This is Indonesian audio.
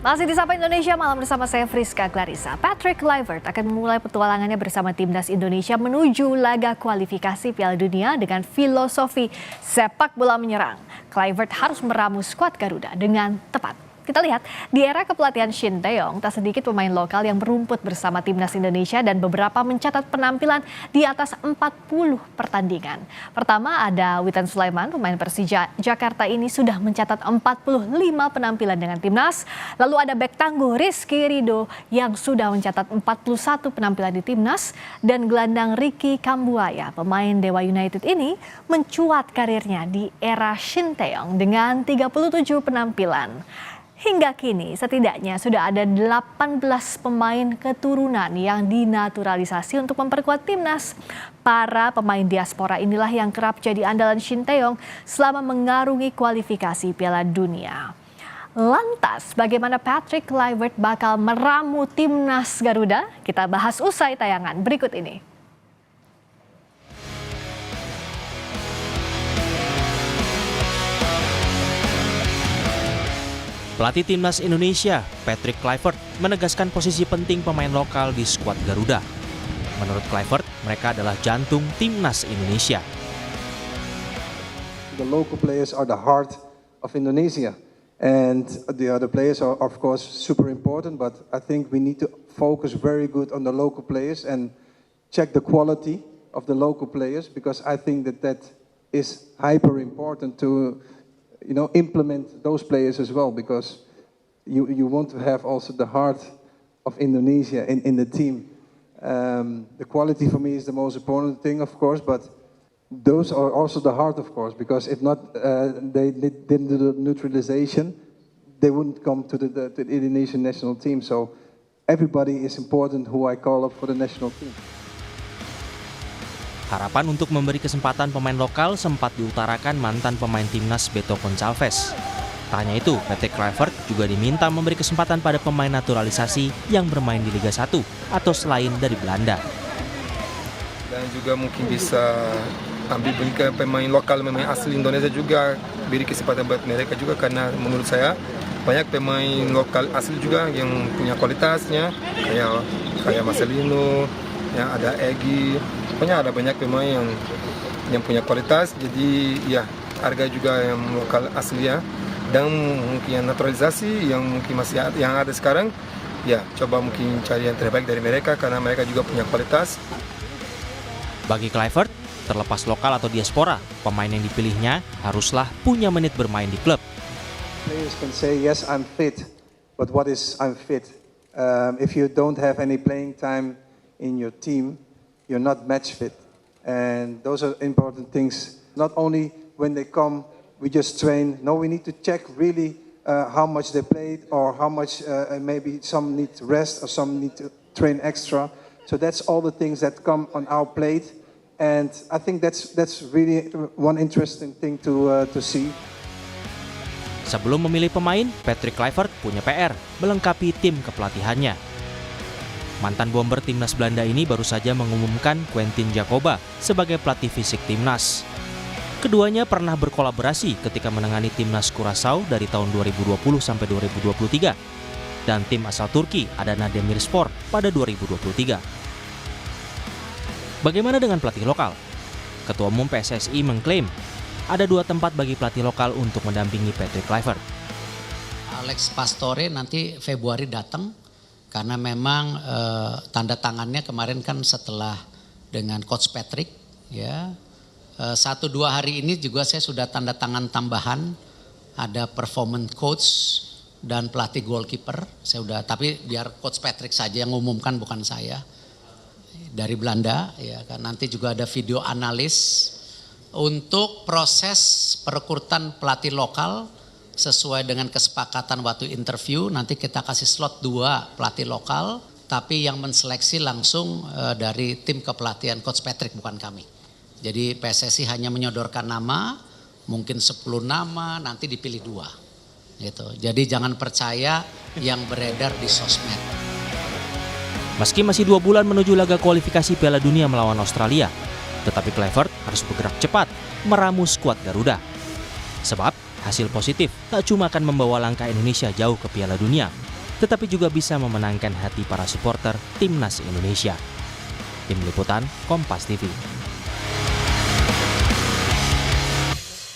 Masih di Sapa Indonesia Malam bersama saya Friska Clarissa. Patrick Kluivert akan memulai petualangannya bersama timnas Indonesia menuju laga kualifikasi Piala Dunia dengan filosofi sepak bola menyerang. Kluivert harus meramu skuad Garuda dengan tepat. Kita lihat, di era kepelatihan Shin Tae-yong, tak sedikit pemain lokal yang berumput bersama timnas Indonesia dan beberapa mencatat penampilan di atas 40 pertandingan. Pertama ada Witan Sulaiman, pemain Persija Jakarta ini sudah mencatat 45 penampilan dengan timnas. Lalu ada bek tangguh Rizky Ridho yang sudah mencatat 41 penampilan di timnas. Dan gelandang Ricky Kambuaya, pemain Dewa United ini mencuat karirnya di era Shin Tae-yong dengan 37 penampilan. Hingga kini setidaknya sudah ada 18 pemain keturunan yang dinaturalisasi untuk memperkuat timnas. Para pemain diaspora inilah yang kerap jadi andalan Shin Tae-yong selama mengarungi kualifikasi Piala Dunia. Lantas bagaimana Patrick Kluivert bakal meramu timnas Garuda? Kita bahas usai tayangan berikut ini. Pelatih timnas Indonesia, Patrick Kluivert, menegaskan posisi penting pemain lokal di skuad Garuda. Menurut Kluivert, mereka adalah jantung timnas Indonesia. The local players are the heart of Indonesia, and the other players are of course super important. But I think we need to focus very good on the local players and check the quality of the local players, because I think that is hyper important to implement those players as well, because you want to have also the heart of Indonesia in the team. The quality for me is the most important thing, of course, but those are also the heart, of course, because if not, they didn't do the neutralization, they wouldn't come to the Indonesian national team. So everybody is important who I call up for the national team. Harapan untuk memberi kesempatan pemain lokal sempat diutarakan mantan pemain timnas Beto Gonçalves. Tak hanya itu, Patrick Kluivert juga diminta memberi kesempatan pada pemain naturalisasi yang bermain di Liga 1 atau selain dari Belanda. Dan juga mungkin bisa berikan pemain lokal, pemain asli Indonesia juga, beri kesempatan buat mereka juga, karena menurut saya banyak pemain lokal asli juga yang punya kualitasnya, kayak Marcelino, ya ada Egy. Pokoknya ada banyak pemain yang punya kualitas, jadi ya harga juga yang lokal asli ya, dan mungkin yang naturalisasi yang mungkin masih yang ada sekarang, ya coba mungkin cari yang terbaik dari mereka karena mereka juga punya kualitas. Bagi Kluivert, terlepas lokal atau diaspora, pemain yang dipilihnya haruslah punya menit bermain di klub. Players can say yes, I'm fit, but what is I'm fit? If you don't have any playing time in your team, you're not match fit, and those are important things. Not only when they come, we just train. No, we need to check really how much they played, or how much maybe some need to rest, or some need to train extra. So that's all the things that come on our plate, and I think that's really one interesting thing to see. Sebelum memilih pemain, Patrick Kluivert punya PR melengkapi tim kepelatihannya. Mantan bomber timnas Belanda ini baru saja mengumumkan Quentin Jacoba sebagai pelatih fisik timnas. Keduanya pernah berkolaborasi ketika menangani timnas Curaçao dari tahun 2020 sampai 2023 dan tim asal Turki Adana Demirspor pada 2023. Bagaimana dengan pelatih lokal? Ketua Umum PSSI mengklaim ada 2 tempat bagi pelatih lokal untuk mendampingi Patrick Kluivert. Alex Pastore nanti Februari datang. Karena memang tanda tangannya kemarin kan setelah dengan Coach Patrick, ya 1-2 hari ini juga saya sudah tanda tangan tambahan, ada performance coach dan pelatih goalkeeper. Saya udah, tapi biar Coach Patrick saja yang umumkan, bukan saya, dari Belanda, ya kan. Nanti juga ada video analis untuk proses perekrutan pelatih lokal. Sesuai dengan kesepakatan waktu interview, nanti kita kasih slot 2 pelatih lokal, tapi yang menseleksi langsung dari tim kepelatihan Coach Patrick, bukan kami. Jadi PSSI hanya menyodorkan nama, mungkin 10 nama, nanti dipilih 2. Gitu. Jadi jangan percaya yang beredar di sosmed. Meski masih 2 bulan menuju laga kualifikasi Piala Dunia melawan Australia, tetapi Kluivert harus bergerak cepat meramu skuad Garuda. Sebab hasil positif tak cuma akan membawa langkah Indonesia jauh ke Piala Dunia, tetapi juga bisa memenangkan hati para supporter Timnas Indonesia. Tim Liputan, Kompas TV.